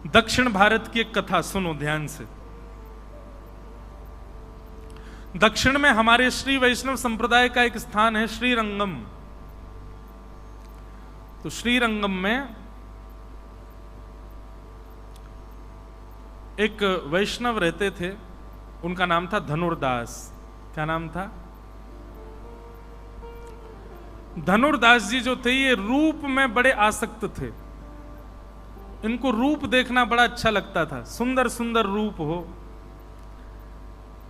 दक्षिण भारत की एक कथा सुनो ध्यान से। दक्षिण में हमारे श्री वैष्णव संप्रदाय का एक स्थान है श्रीरंगम। तो श्रीरंगम में एक वैष्णव रहते थे, उनका नाम था धनुर्दास। क्या नाम था? धनुर्दास जी जो थे ये रूप में बड़े आसक्त थे। इनको रूप देखना बड़ा अच्छा लगता था, सुंदर सुंदर रूप हो।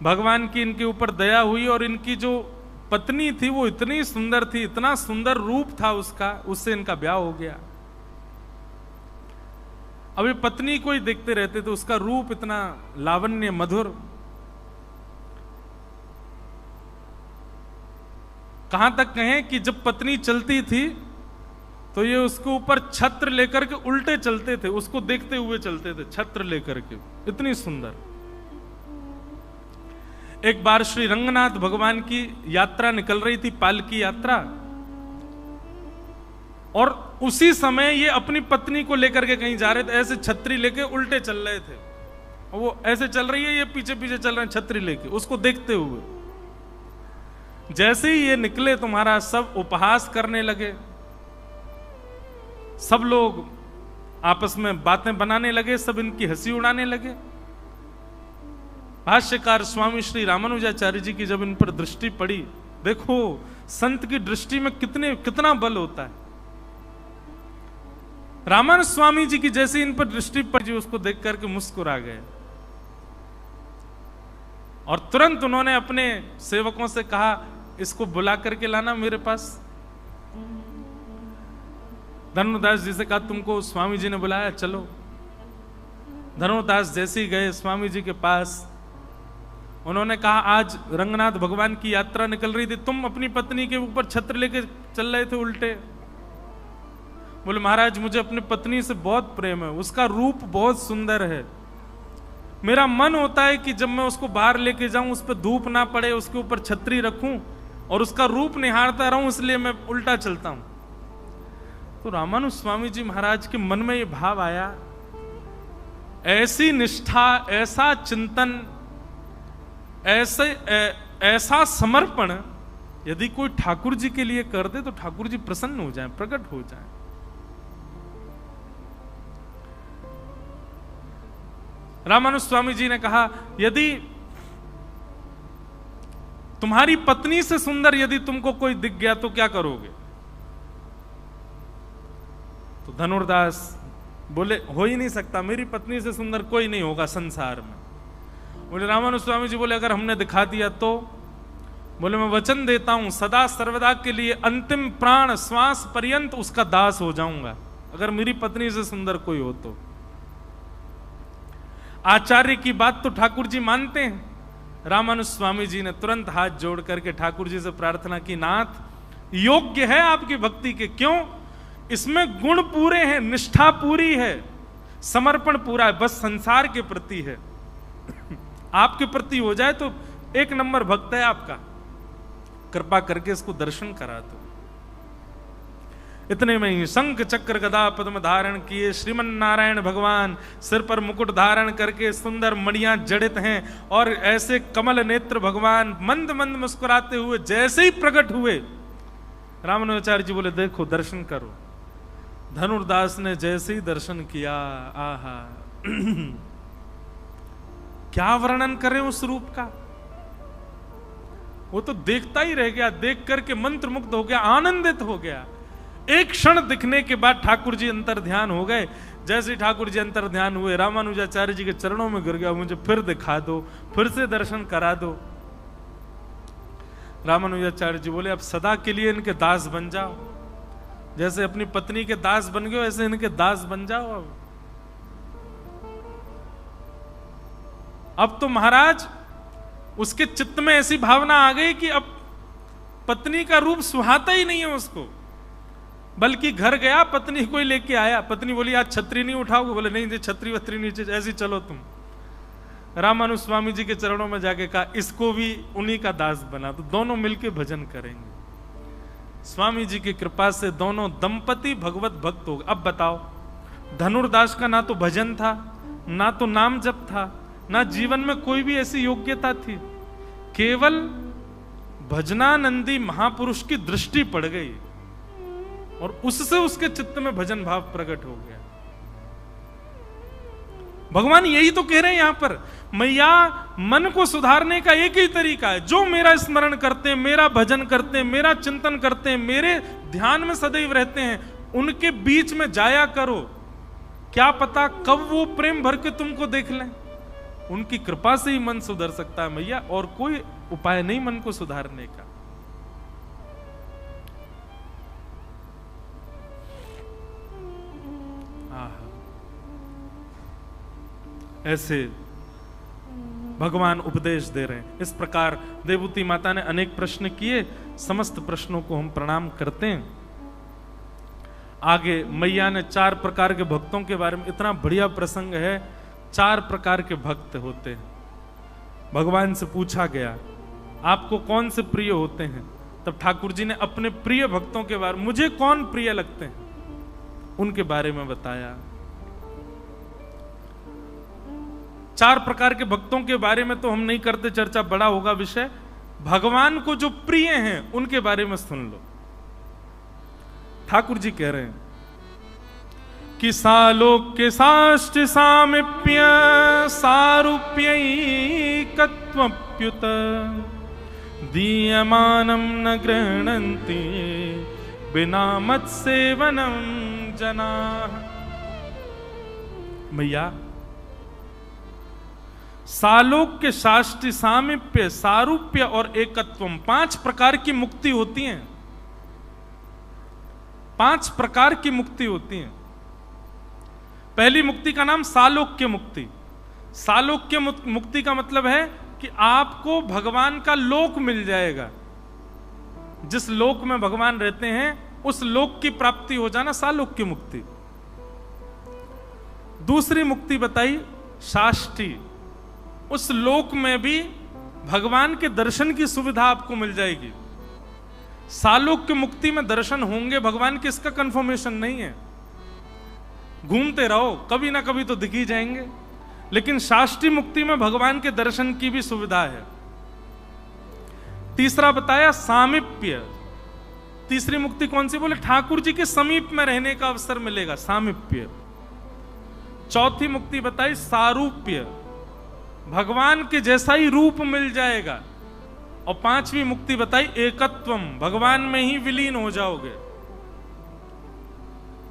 भगवान की इनके ऊपर दया हुई और इनकी जो पत्नी थी वो इतनी सुंदर थी, इतना सुंदर रूप था उसका, उससे इनका ब्याह हो गया। अब ये पत्नी को ही देखते रहते थे, उसका रूप इतना लावण्य मधुर। कहां तक कहें कि जब पत्नी चलती थी तो ये उसके ऊपर छत्र लेकर के उल्टे चलते थे, उसको देखते हुए चलते थे छत्र लेकर के, इतनी सुंदर। एक बार श्री रंगनाथ भगवान की यात्रा निकल रही थी, पालकी यात्रा, और उसी समय ये अपनी पत्नी को लेकर के कहीं जा रहे थे, ऐसे छतरी लेके उल्टे चल रहे थे। वो ऐसे चल रही है, ये पीछे पीछे चल रहे हैं छतरी लेके, उसको देखते हुए। जैसे ही ये निकले तो महाराज सब उपहास करने लगे, सब लोग आपस में बातें बनाने लगे, सब इनकी हंसी उड़ाने लगे। भाष्यकार स्वामी श्री रामानुजाचार्य जी की जब इन पर दृष्टि पड़ी, देखो संत की दृष्टि में कितना बल होता है। रामानुज स्वामी जी की जैसी इन पर दृष्टि पड़ी, उसको देख करके मुस्कुरा गए और तुरंत उन्होंने अपने सेवकों से कहा, इसको बुला करके लाना मेरे पास। धनुर्दास जी से कहा, तुमको स्वामी जी ने बुलाया, चलो। धनुर्दास जैसे ही गए स्वामी जी के पास, उन्होंने कहा, आज रंगनाथ भगवान की यात्रा निकल रही थी, तुम अपनी पत्नी के ऊपर छत्र लेके चल रहे थे उल्टे। बोले, महाराज मुझे अपनी पत्नी से बहुत प्रेम है, उसका रूप बहुत सुंदर है। मेरा मन होता है कि जब मैं उसको बाहर लेके जाऊं, उस पर धूप ना पड़े, उसके ऊपर छतरी रखूं और उसका रूप निहारता रहूं, इसलिए मैं उल्टा चलता हूं। तो रामानुज स्वामी जी महाराज के मन में ये भाव आया, ऐसी निष्ठा, ऐसा चिंतन, ऐसा समर्पण यदि कोई ठाकुर जी के लिए कर दे तो ठाकुर जी प्रसन्न हो जाए, प्रकट हो जाए। रामानुज स्वामी जी ने कहा, यदि तुम्हारी पत्नी से सुंदर यदि तुमको कोई दिख गया तो क्या करोगे? तो धनुर्दास बोले, हो ही नहीं सकता, मेरी पत्नी से सुंदर कोई नहीं होगा संसार में। बोले रामानुज स्वामी जी बोले, अगर हमने दिखा दिया तो? बोले, मैं वचन देता हूं सदा सर्वदा के लिए अंतिम प्राण श्वास पर्यंत उसका दास हो जाऊंगा, अगर मेरी पत्नी से सुंदर कोई हो तो। आचार्य की बात तो ठाकुर जी मानते हैं। रामानुज स्वामी जी ने तुरंत हाथ जोड़ करके ठाकुर जी से प्रार्थना की, नाथ योग्य है आपकी भक्ति के, क्यों? इसमें गुण पूरे हैं, निष्ठा पूरी है, समर्पण पूरा है, बस संसार के प्रति है। आपके प्रति हो जाए तो एक नंबर भक्त है आपका, कृपा करके इसको दर्शन करा दो। इतने में ही शंख चक्र गदा पद्म धारण किए श्रीमन नारायण भगवान सिर पर मुकुट धारण करके सुंदर मणियां जड़ित हैं और ऐसे कमल नेत्र भगवान मंद मंद मुस्कुराते हुए जैसे ही प्रकट हुए, रामानुजाचार्य जी बोले, देखो दर्शन करो। धनुर्दास ने जैसे ही दर्शन किया, आहा क्या वर्णन करें उस रूप का। वो तो देखता ही रह गया, देख करके मंत्रमुग्ध हो गया, आनंदित हो गया। एक क्षण दिखने के बाद ठाकुर जी अंतर ध्यान हो गए। जैसे ठाकुर जी अंतर ध्यान हुए, रामानुजाचार्य जी के चरणों में गिर गया, मुझे फिर दिखा दो, फिर से दर्शन करा दो। रामानुजाचार्य जी बोले, अब सदा के लिए इनके दास बन जाओ, जैसे अपनी पत्नी के दास बन गए ऐसे इनके दास बन जाओ। अब तो महाराज उसके चित्त में ऐसी भावना आ गई कि अब पत्नी का रूप सुहाता ही नहीं है उसको, बल्कि घर गया, पत्नी को ही लेके आया। पत्नी बोली, आज छतरी नहीं उठाओगे? बोले, नहीं, छतरी वतरी नीचे, ऐसी चलो तुम। रामानुज स्वामी जी के चरणों में जाके कहा, इसको भी उन्हीं का दास बना दो, दोनों मिलके भजन करेंगे। स्वामी जी की कृपा से दोनों दंपति भगवत भक्त हो गए। अब बताओ, धनुर्दास का ना तो भजन था, ना तो नाम जप था, ना जीवन में कोई भी ऐसी योग्यता थी। केवल भजनानंदी महापुरुष की दृष्टि पड़ गई और उससे उसके चित्त में भजन भाव प्रकट हो गया। भगवान यही तो कह रहे हैं यहां पर, मैया मन को सुधारने का एक ही तरीका है, जो मेरा स्मरण करते हैं, मेरा भजन करते हैं, मेरा चिंतन करते हैं, मेरे ध्यान में सदैव रहते हैं, उनके बीच में जाया करो। क्या पता कब वो प्रेम भर के तुमको देख लें। उनकी कृपा से ही मन सुधर सकता है मैया, और कोई उपाय नहीं मन को सुधारने का। ऐसे भगवान उपदेश दे रहे हैं। इस प्रकार देवूती माता ने अनेक प्रश्न किए, समस्त प्रश्नों को हम प्रणाम करते हैं। आगे मैया ने 4 प्रकार के भक्तों के बारे में, इतना बढ़िया प्रसंग है। 4 प्रकार के भक्त होते हैं। भगवान से पूछा गया आपको कौन से प्रिय होते हैं, तब ठाकुर जी ने अपने प्रिय भक्तों के बारे में, मुझे कौन प्रिय लगते हैं, उनके बारे में बताया। 4 प्रकार के भक्तों के बारे में तो हम नहीं करते चर्चा, बड़ा होगा विषय। भगवान को जो प्रिय हैं उनके बारे में सुन लो। ठाकुर जी कह रहे हैं कि सालोक्य साष्ट सामिप्य सारूप्यैकत्वप्युत दीयमानं न गृह्णन्ति बिना मत्सेवनं जनाः। भैया सालोक्य शास्त्र सामीप्य सारूप्य और एकत्वम 5 प्रकार की मुक्ति होती हैं। 5 प्रकार की मुक्ति होती हैं। पहली मुक्ति का नाम सालोक्य मुक्ति। सालोक्य मुक्ति का मतलब है कि आपको भगवान का लोक मिल जाएगा। जिस लोक में भगवान रहते हैं उस लोक की प्राप्ति हो जाना सालोक्य मुक्ति। दूसरी मुक्ति बताई शाष्टी, उस लोक में भी भगवान के दर्शन की सुविधा आपको मिल जाएगी। सालोक्य मुक्ति में दर्शन होंगे भगवान के, इसका कंफर्मेशन नहीं है, घूमते रहो कभी ना कभी तो दिख ही जाएंगे। लेकिन शास्त्री मुक्ति में भगवान के दर्शन की भी सुविधा है। तीसरा बताया सामीप्य। तीसरी मुक्ति कौन सी, बोले ठाकुर जी के समीप में रहने का अवसर मिलेगा, सामीप्य। चौथी मुक्ति बताई सारूप्य, भगवान के जैसा ही रूप मिल जाएगा। और 5वीं मुक्ति बताई एकत्वम, भगवान में ही विलीन हो जाओगे।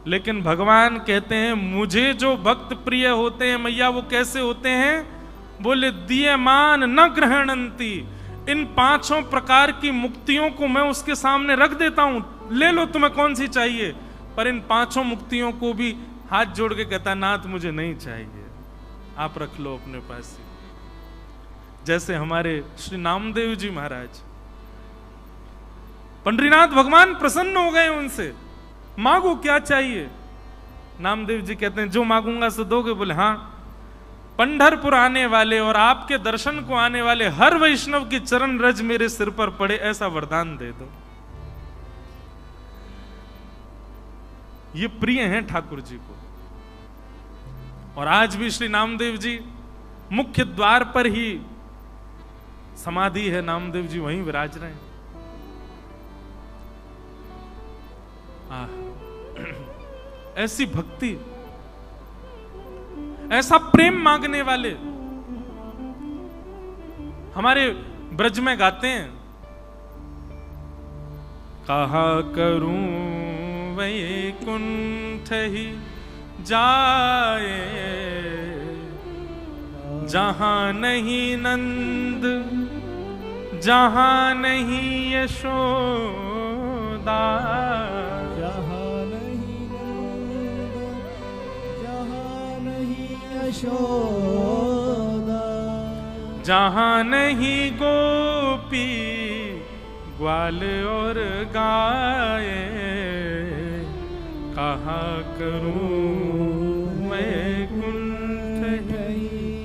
लेकिन भगवान कहते हैं मुझे जो भक्त प्रिय होते हैं मैया वो कैसे होते हैं, बोले दीयमान न ग्रहणंती। इन 5 प्रकार की मुक्तियों को मैं उसके सामने रख देता हूं, ले लो तुम्हें कौन सी चाहिए। पर इन 5 मुक्तियों को भी हाथ जोड़ के कहता नाथ मुझे नहीं चाहिए, आप रख लो अपने पास ही। जैसे हमारे श्री नामदेव जी महाराज, पंडरीनाथ भगवान प्रसन्न हो गए उनसे, मांगो क्या चाहिए। नामदेव जी कहते हैं जो मांगूंगा सो दोगे। बोले हाँ, पंढरपुर आने वाले और आपके दर्शन को आने वाले हर वैष्णव की चरण रज मेरे सिर पर पड़े, ऐसा वरदान दे दो। ये प्रिय हैं ठाकुर जी को। और आज भी श्री नामदेव जी मुख्य द्वार पर ही समाधि है, नामदेव जी वहीं विराज रहे हैं। ऐसी भक्ति, ऐसा प्रेम मांगने वाले हमारे ब्रज में गाते हैं, कहा करूं वैकुंठ ही जाए जहां नहीं नंद जहां नहीं यशोदा, जहां नहीं नंद जहां नहीं यशोदा, जहां नहीं गोपी ग्वाल और गाय, कहा करूं मैं कुंठ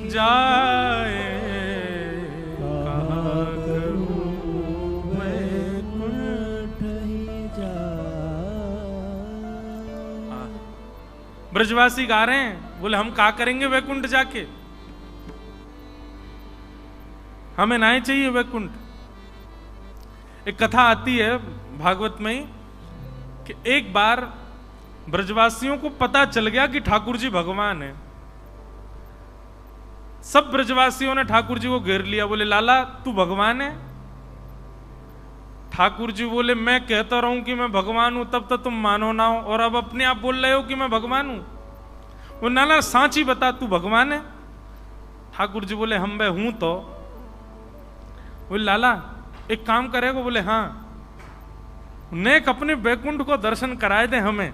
जाए, कहा करूं मैं कुंठ जाए। ब्रजवासी गा रहे हैं, बोले हम क्या करेंगे वैकुंठ जाके, हमें नहीं चाहिए वैकुंठ। एक कथा आती है भागवत में कि एक बार ब्रजवासियों को पता चल गया कि ठाकुर जी भगवान है। सब ब्रजवासियों ने ठाकुर जी को घेर लिया, बोले लाला तू भगवान है? ठाकुर जी बोले मैं कहता रहूं कि मैं भगवान हूं तब तक तुम मानो ना हो, और अब अपने आप बोल रहे हो कि मैं भगवान हूं। वो नाला सांची बता तू भगवान है? ठाकुर जी बोले हम मैं हूं तो। बोले लाला एक काम करेगा? बोले हाँ, नेक अपने वैकुंठ को दर्शन कराए दे हमें।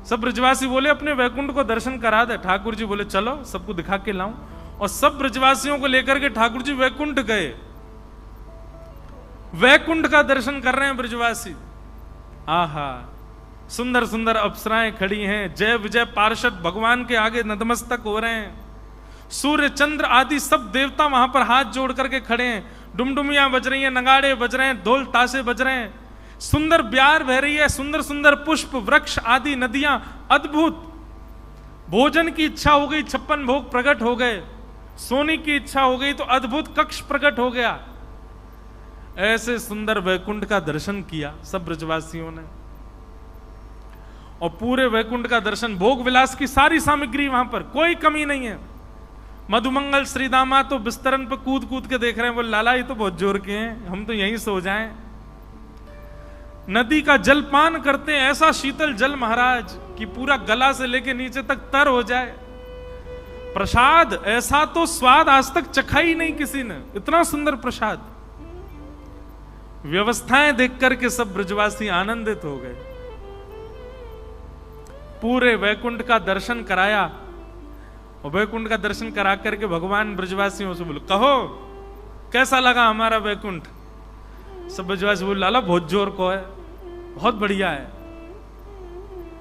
सब ब्रजवासी बोले अपने वैकुंठ को दर्शन करा दे। ठाकुर जी बोले चलो सबको दिखा के लाऊं, और सब ब्रजवासियों को लेकर के ठाकुर जी वैकुंठ गए। वैकुंठ का दर्शन कर रहे हैं ब्रजवासी। आहा, सुंदर सुंदर अप्सराएं खड़ी हैं, जय विजय पार्षद भगवान के आगे नतमस्तक हो रहे हैं। सूर्य चंद्र आदि सब देवता वहां पर हाथ जोड़ करके खड़े हैं। डुमडुमियां बज रही हैं, नगाड़े बज रहे हैं, ढोल ताशे बज रहे हैं, सुंदर ब्यार बह रही है, सुंदर सुंदर पुष्प वृक्ष आदि नदियां, अद्भुत। भोजन की इच्छा हो गई, 56 भोग प्रकट हो गए। सोने की इच्छा हो गई तो अद्भुत कक्ष प्रकट हो गया। ऐसे सुंदर वैकुंठ का दर्शन किया सब ब्रजवासियों ने, और पूरे वैकुंठ का दर्शन, भोग विलास की सारी सामग्री वहां पर, कोई कमी नहीं है। मधुमंगल श्रीदामा तो बिस्तरन पर कूद कूद के देख रहे हैं, बोले लाला ये तो बहुत जोर के हैं, हम तो यहीं सो जाएं। नदी का जल पान करते हैं, ऐसा शीतल जल महाराज कि पूरा गला से लेके नीचे तक तर हो जाए। प्रसाद ऐसा तो स्वाद आज तक चखा ही नहीं किसी ने, इतना सुंदर प्रसाद। व्यवस्थाएं देख करके सब ब्रजवासी आनंदित हो गए। पूरे वैकुंठ का दर्शन कराया, और वैकुंठ का दर्शन करा करके भगवान ब्रजवासियों से बोले कहो कैसा लगा हमारा वैकुंठ? सब ब्रजवासी बोले लाला बहुत जोर को है, बहुत बढ़िया है।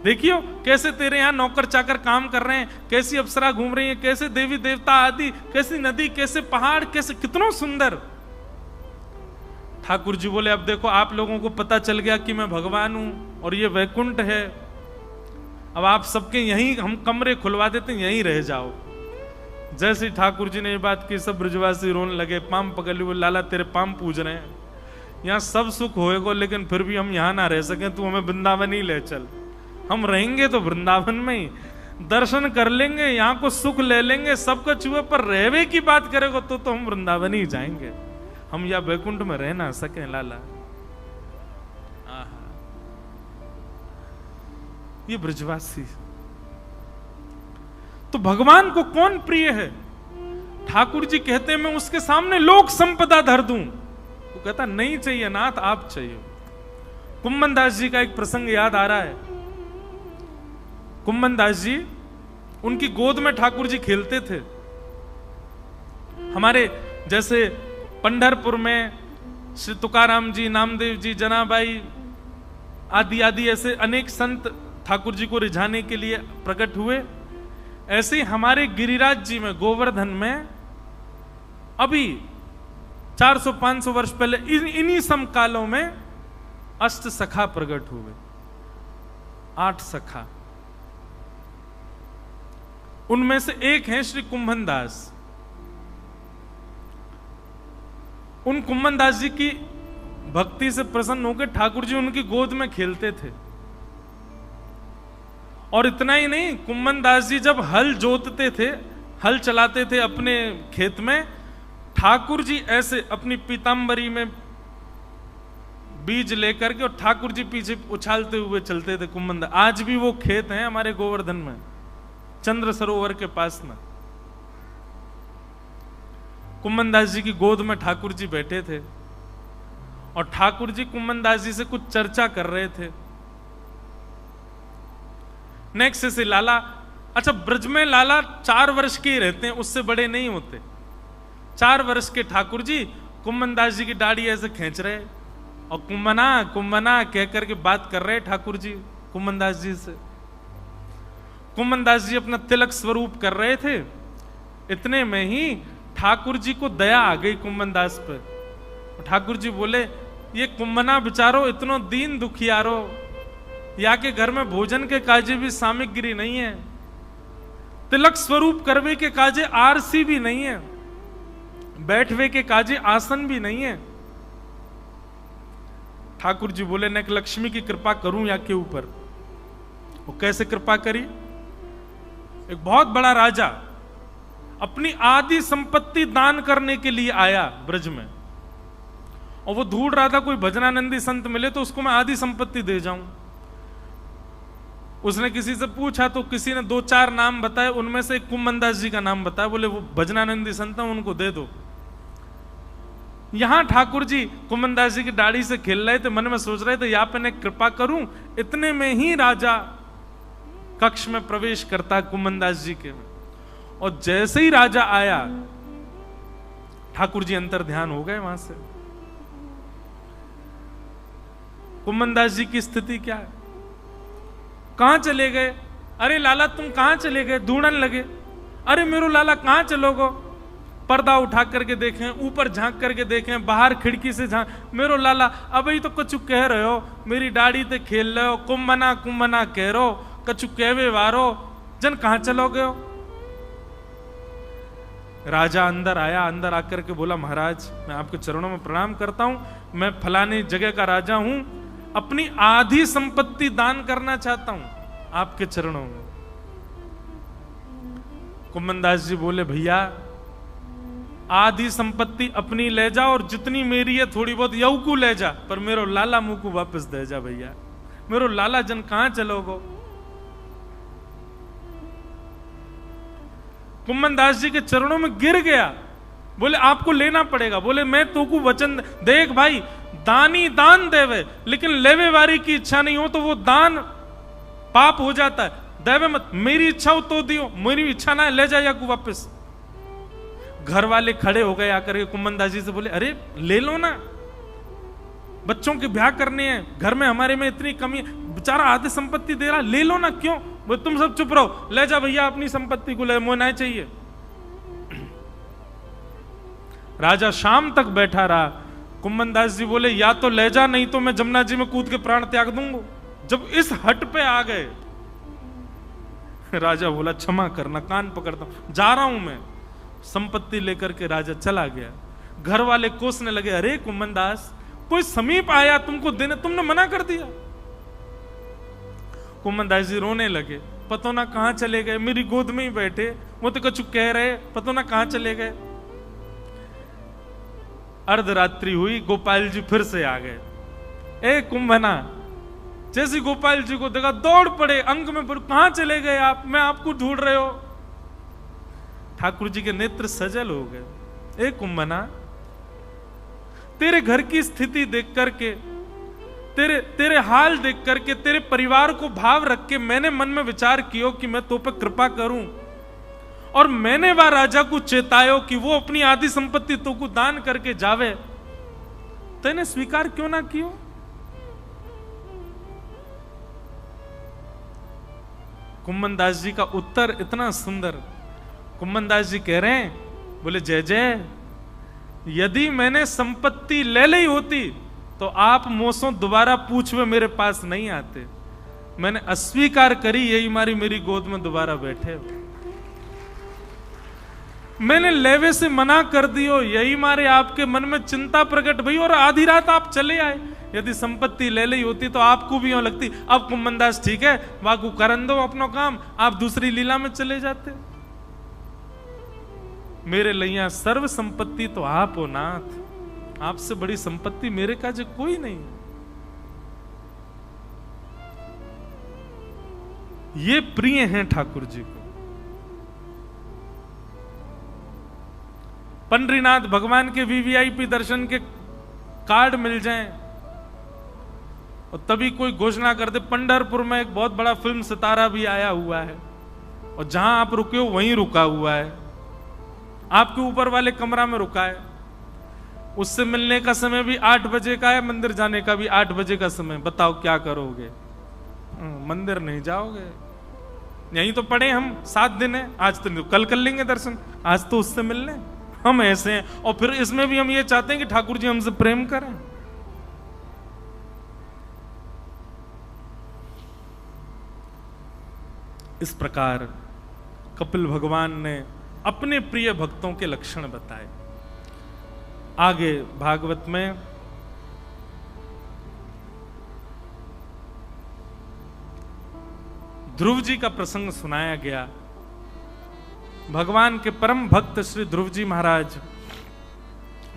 देखियो कैसे तेरे यहां नौकर चाकर काम कर रहे हैं, कैसी अप्सरा घूम रही है, कैसे देवी देवता आदि, कैसी नदी, कैसे पहाड़, कैसे कितना सुंदर। ठाकुर जी बोले अब देखो आप लोगों को पता चल गया कि मैं भगवान हूं और ये वैकुंठ है, अब आप सबके यहीं हम कमरे खुलवा देते हैं, यहीं रह जाओ। जैसे ठाकुर जी ने ये बात की सब ब्रजवासी रोने लगे, पाम पकड़ लिए, बोले लाला तेरे पाम पूज रहे हैं, यहाँ सब सुख होएगा लेकिन फिर भी हम यहाँ ना रह सकें, तू हमें वृंदावन ही ले चल। हम रहेंगे तो वृंदावन में ही, दर्शन कर लेंगे, यहाँ को सुख ले लेंगे, सबको चूहे पर रहवे की बात करेगा तो हम वृंदावन ही जाएंगे, हम या वैकुंठ में रह ना सके लाला। ये ब्रजवासी, तो भगवान को कौन प्रिय है? ठाकुर जी कहते हैं मैं उसके सामने लोक संपदा धर दूं, वो कहता नहीं चाहिए नाथ आप चाहिए। कुम्मन दास जी का एक प्रसंग याद आ रहा है। कुम्मन दास जी, उनकी गोद में ठाकुर जी खेलते थे। हमारे जैसे पंढरपुर में श्री तुकाराम जी, नामदेव जी, जनाबाई आदि आदि ऐसे अनेक संत ठाकुर जी को रिझाने के लिए प्रकट हुए, ऐसे हमारे गिरिराज जी में, गोवर्धन में अभी 400-500 वर्ष पहले इन्हीं समकालों में अष्ट सखा प्रकट हुए, 8 सखा। उनमें से एक हैं श्री कुम्भन दास। उन कुम्भन दास जी की भक्ति से प्रसन्न होकर ठाकुर जी उनकी गोद में खेलते थे। और इतना ही नहीं, कुम्भन दास जी जब हल जोतते थे, हल चलाते थे अपने खेत में, ठाकुर जी ऐसे अपनी पीतांबरी में बीज लेकर के और ठाकुर जी पीछे उछालते हुए चलते थे कुम्भन दास। आज भी वो खेत हैं हमारे गोवर्धन में, चंद्र सरोवर के पास में। कुम्भन दास जी की गोद में ठाकुर जी बैठे थे और ठाकुर जी कुम्भन दास जी से कुछ चर्चा कर रहे थे। नेक्स्ट से लाला, अच्छा ब्रज में लाला 4 वर्ष के ही रहते हैं, उससे बड़े नहीं होते। 4 वर्ष के ठाकुर जी कुम्भन दास जी की दाढ़ी ऐसे खींच रहे और कुम्भना कुम्भना कह करके बात कर रहे ठाकुर जी कुम्भन दास जी से। कुम्भन दास जी अपना तिलक स्वरूप कर रहे थे। इतने में ही ठाकुर जी को दया आ गई कुम्भन दास पर। ठाकुर जी बोले ये कुम्भना बेचारो इतनो दीन दुखियारो, या के घर में भोजन के काजे भी सामग्री नहीं है, तिलक स्वरूप करवे के काजे आरसी भी नहीं है, बैठवे के काजे आसन भी नहीं है। ठाकुर जी बोले न लक्ष्मी की कृपा करूं या के ऊपर। वो कैसे कृपा करी? एक बहुत बड़ा राजा अपनी आदि संपत्ति दान करने के लिए आया ब्रज में, और वो ढूंढ रहा था कोई भजनानंदी संत मिले तो उसको मैं आदि संपत्ति दे जाऊं। उसने किसी से पूछा तो किसी ने 2-4 नाम बताए, उनमें से एक कुम्मनदास जी का नाम बताया। बोले वो भजनानंदी संत है, उनको दे दो। यहां ठाकुर जी कुम्मनदास जी की दाढ़ी से खेल रहे थे, मन में सोच रहे थे यहाँ पे मैं कृपा करूं। इतने में ही राजा कक्ष में प्रवेश करता है कुम्मनदास जी के, और जैसे ही राजा आया ठाकुर जी अंतर ध्यान हो गए वहां से। कुम्मनदास जी की स्थिति क्या है? कहां चले गए? अरे लाला तुम कहां चले गए? ढूंढन लगे। अरे मेरो लाला कहां चलोगो? पर्दा उठा करके देखें, ऊपर झांक करके देखें, बाहर खिड़की से झांक, मेरो लाला अभी तो कछु कह रहे हो, मेरी दाढ़ी ते खेल रहे हो, कुम्मना कुम्मना कह रहे हो, कछु कहवे वारो, जन कहां चलोगे हो? राजा अंदर आया, अंदर आकर के बोला महाराज मैं आपके चरणों में प्रणाम करता हूं, मैं फलाने जगह का राजा हूं, अपनी आधी संपत्ति दान करना चाहता हूं आपके चरणों में। कुम्मनदास जी बोले भैया आधी संपत्ति अपनी ले जा और जितनी मेरी है थोड़ी बहुत यऊ को ले जा, पर मेरो लाला मुंह को वापस दे जा भैया, मेरो लाला जन कहां चलोगो? कुम्मनदास जी के चरणों में गिर गया, बोले आपको लेना पड़ेगा। बोले मैं तो को वचन देख भाई, दानी दान देवे, लेकिन लेवे वारी की इच्छा नहीं हो तो वो दान पाप हो जाता है, देवे मत। मेरी इच्छा हो तो दियो, मेरी इच्छा ना है ले जा या को वापस। घर वाले खड़े हो गए आकर के कुम्मनदास जी से बोले अरे ले लो ना, बच्चों के ब्याह करने हैं, घर में हमारे में इतनी कमी, बेचारा आधी संपत्ति दे रहा, ले लो ना। क्यों? बोले तुम सब चुप रहो, ले जा भैया अपनी संपत्ति को, ले मोना चाहिए। राजा शाम तक बैठा रहा। कुम्मनदास जी बोले या तो ले जा, नहीं तो मैं जमुना जी में कूद के प्राण त्याग दूंगा। जब इस हट पे आ गए राजा बोला क्षमा करना, कान पकड़ता हूं, जा रहा हूं मैं। संपत्ति लेकर के राजा चला गया। घर वाले कोसने लगे अरे कुम्मनदास कोई समीप आया तुमको देने, तुमने मना कर दिया। कुम्मनदास जी रोने लगे, पतो ना कहां चले गए, मेरी गोद में ही बैठे, वो तो कछु कह रहे, पतो ना कहां चले गए। अर्धरात्रि हुई, गोपाल जी फिर से आ गए। ए कुंभना, जैसे गोपाल जी को देखा दौड़ पड़े, अंग में पड़, कहां चले गए आप, मैं आपको ढूंढ रहे हो। ठाकुर जी के नेत्र सजल हो गए। ए कुंभना, तेरे घर की स्थिति देख करके, तेरे हाल देख करके, तेरे परिवार को भाव रख के मैंने मन में विचार किया कि मैं तो पे कृपा करूं, और मैंने वह राजा को चेतायो कि वो अपनी आधी संपत्ति तो को दान करके जावे, तेने स्वीकार क्यों ना कियो। कुम्मनदास जी का उत्तर इतना सुंदर। कुम्मनदास जी कह रहे हैं, बोले जय जय, यदि मैंने संपत्ति ले ली होती तो आप मोसों दोबारा पूछवे मेरे पास नहीं आते। मैंने अस्वीकार करी, यही मारी मेरी गोद में दोबारा बैठे। मैंने लेवे से मना कर दियो, यही मारे आपके मन में चिंता प्रकट भई और आधी रात आप चले आए। यदि संपत्ति ले ली होती तो आपको भी यूं लगती अब कुम्मनदास ठीक है, वाकू करन दो अपनो काम, आप दूसरी लीला में चले जाते। मेरे लैया सर्व संपत्ति तो आप हो नाथ, आपसे बड़ी संपत्ति मेरे काज कोई नहीं। ये प्रिय हैं ठाकुर जी को। पंडरीनाथ भगवान के वीवीआईपी दर्शन के कार्ड मिल जाएं और तभी कोई घोषणा कर दे पंढरपुर में एक बहुत बड़ा फिल्म सितारा भी आया हुआ है, और जहां आप रुके हो वहीं रुका हुआ है, आपके ऊपर वाले कमरा में रुका है। उससे मिलने का समय भी 8 बजे का है, मंदिर जाने का भी 8 बजे का समय। बताओ क्या करोगे? मंदिर नहीं जाओगे, यहीं तो पड़े हम 7 दिन है, आज तो कल कर लेंगे दर्शन, आज तो उससे मिल लें। हम ऐसे हैं, और फिर इसमें भी हम ये चाहते हैं कि ठाकुर जी हमसे प्रेम करें। इस प्रकार कपिल भगवान ने अपने प्रिय भक्तों के लक्षण बताए। आगे भागवत में ध्रुव जी का प्रसंग सुनाया गया। भगवान के परम भक्त श्री ध्रुव जी महाराज,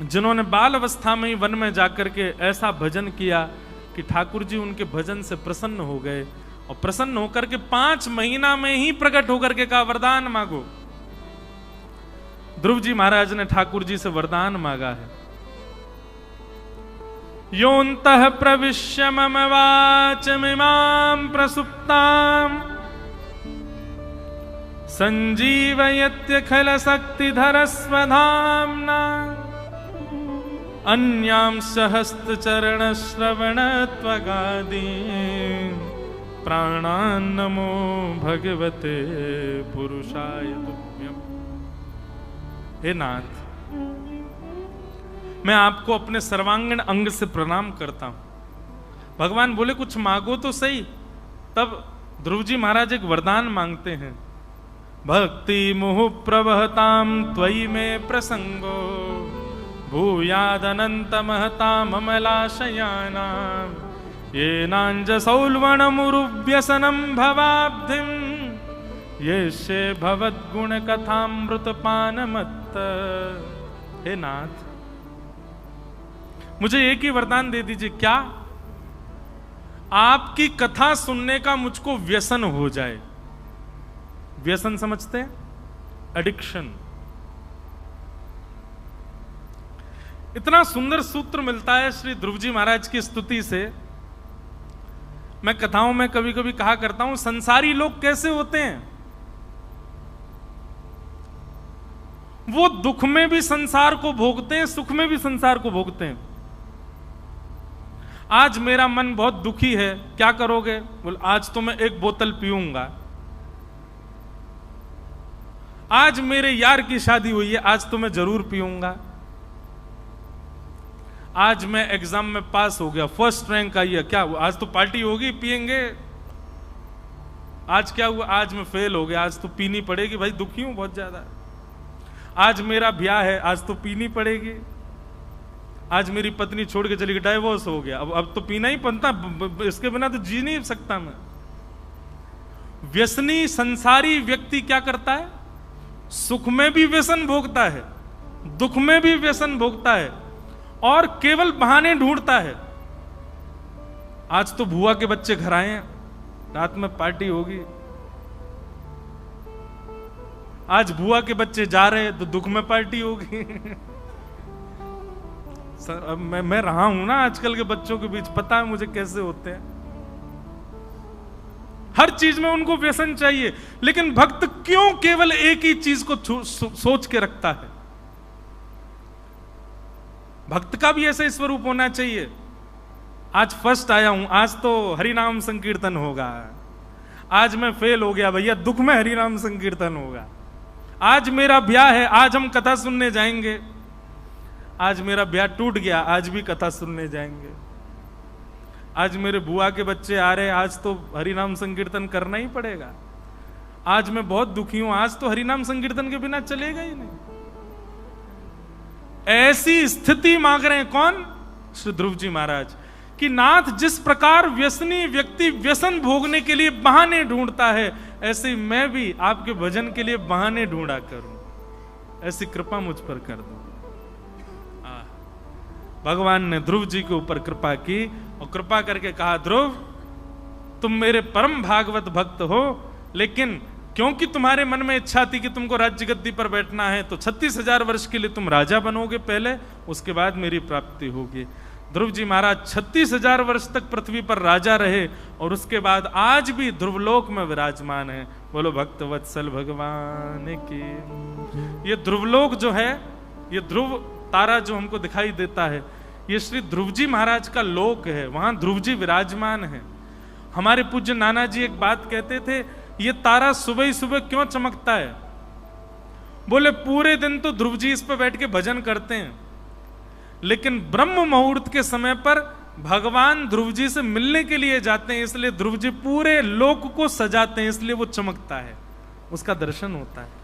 जिन्होंने बाल अवस्था में ही वन में जाकर के ऐसा भजन किया कि ठाकुर जी उनके भजन से प्रसन्न हो गए, और प्रसन्न होकर के 5 महीना में ही प्रकट होकर के कहा वरदान मांगो। ध्रुव जी महाराज ने ठाकुर जी से वरदान मांगा है। योऽन्तः प्रविश्य मम वाचमिमां प्रसुप्ताम् संजीवयत्यखिलशक्तिधरस्वधाम्ना अन्यांश हस्तचरणश्रवणत्वगादीन् प्राणान् नमो भगवते पुरुषाय तुभ्यम्। हे नाथ, मैं आपको अपने सर्वांगीण अंग से प्रणाम करता हूं। भगवान बोले कुछ मांगो तो सही। तब ध्रुव जी महाराज एक वरदान मांगते हैं। भक्ति मुहु प्रवहताम त्वयि में प्रसंगो भूयादनंत महताम अमलाशयानाम येनांजसौल्वणमुरुव्यसनं भवाब्धिं येष्ये भवद्गुण कथामृतपानमत्त। हे नाथ, मुझे एक ही वरदान दे दीजिए, क्या आपकी कथा सुनने का मुझको व्यसन हो जाए। व्यसन समझते हैं? एडिक्शन। इतना सुंदर सूत्र मिलता है श्री ध्रुव जी महाराज की स्तुति से। मैं कथाओं में कभी कभी कहा करता हूं, संसारी लोग कैसे होते हैं? वो दुख में भी संसार को भोगते हैं, सुख में भी संसार को भोगते हैं। आज मेरा मन बहुत दुखी है, क्या करोगे? बोल आज तो मैं 1 बोतल पीऊंगा। आज मेरे यार की शादी हुई है, आज तो मैं जरूर पीऊंगा। आज मैं एग्जाम में पास हो गया, फर्स्ट रैंक आई है, क्या हुआ? आज तो पार्टी होगी, पिएंगे। आज क्या हुआ? आज मैं फेल हो गया, आज तो पीनी पड़ेगी भाई, दुखी हूं बहुत ज्यादा। आज मेरा ब्याह है, आज तो पीनी पड़ेगी। आज मेरी पत्नी छोड़ के चली गई, डाइवोर्स हो गया, अब तो पीना ही पड़ता, इसके बिना तो जी नहीं सकता मैं। व्यसनी संसारी व्यक्ति क्या करता है? सुख में भी व्यसन भोगता है, दुख में भी व्यसन भोगता है, और केवल बहाने ढूंढता है। आज तो बुआ के बच्चे घर आए हैं, रात में पार्टी होगी। आज बुआ के बच्चे जा रहे हैं तो दुख में पार्टी होगी। सर, मैं रहा हूं ना आजकल के बच्चों के बीच, पता है मुझे कैसे होते हैं। हर चीज में उनको व्यसन चाहिए। लेकिन भक्त क्यों केवल एक ही चीज को सोच के रखता है? भक्त का भी ऐसा स्वरूप होना चाहिए। आज फर्स्ट आया हूं, आज तो हरिनाम संकीर्तन होगा। आज मैं फेल हो गया भैया, दुख में हरिनाम संकीर्तन होगा। आज मेरा ब्याह है, आज हम कथा सुनने जाएंगे। आज मेरा ब्याह टूट गया, आज भी कथा सुनने जाएंगे। आज मेरे बुआ के बच्चे आ रहे, आज तो हरिनाम संकीर्तन करना ही पड़ेगा। आज मैं बहुत दुखी हूं, आज तो हरिनाम संकीर्तन के बिना चलेगा ही नहीं। ऐसी स्थिति मांग रहे हैं कौन? श्री ध्रुव जी महाराज कि नाथ, जिस प्रकार व्यसनी व्यक्ति व्यसन भोगने के लिए बहाने ढूंढता है, ऐसे मैं भी आपके भजन के लिए बहाने ढूंढा करूं। ऐसी कृपा मुझ पर कर दो। भगवान ने ध्रुव जी के ऊपर कृपा की और कृपा करके कहा, ध्रुव तुम मेरे परम भागवत भक्त हो, लेकिन क्योंकि तुम्हारे मन में इच्छा थी कि तुमको राज्य गद्दी पर बैठना है, तो 36,000 वर्ष के लिए तुम राजा बनोगे पहले, उसके बाद मेरी प्राप्ति होगी। ध्रुव जी महाराज 36,000 वर्ष तक पृथ्वी पर राजा रहे, और उसके बाद आज भी ध्रुवलोक में विराजमान है। बोलो भक्त वत्सल भगवान की। ये ध्रुवलोक जो है, ये ध्रुव तारा जो हमको दिखाई देता है, ये श्री ध्रुव जी महाराज का लोक है। वहां ध्रुव जी विराजमान है। हमारे पूज्य नाना जी एक बात कहते थे, ये तारा सुबह ही सुबह क्यों चमकता है? बोले पूरे दिन तो ध्रुव जी इस पर बैठ के भजन करते हैं, लेकिन ब्रह्म मुहूर्त के समय पर भगवान ध्रुव जी से मिलने के लिए जाते हैं, इसलिए ध्रुव जी पूरे लोक को सजाते हैं, इसलिए वो चमकता है, उसका दर्शन होता है।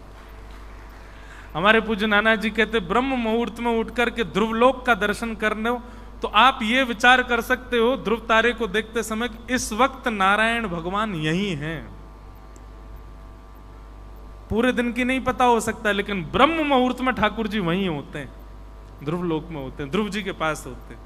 हमारे पूज्य नाना जी कहते ब्रह्म मुहूर्त में उठ करके ध्रुव लोक का दर्शन करने हो तो आप ये विचार कर सकते हो ध्रुव तारे को देखते समय कि इस वक्त नारायण भगवान यही हैं। पूरे दिन की नहीं पता हो सकता, लेकिन ब्रह्म मुहूर्त में ठाकुर जी वहीं होते हैं, ध्रुव लोक में होते हैं, ध्रुव जी के पास होते हैं।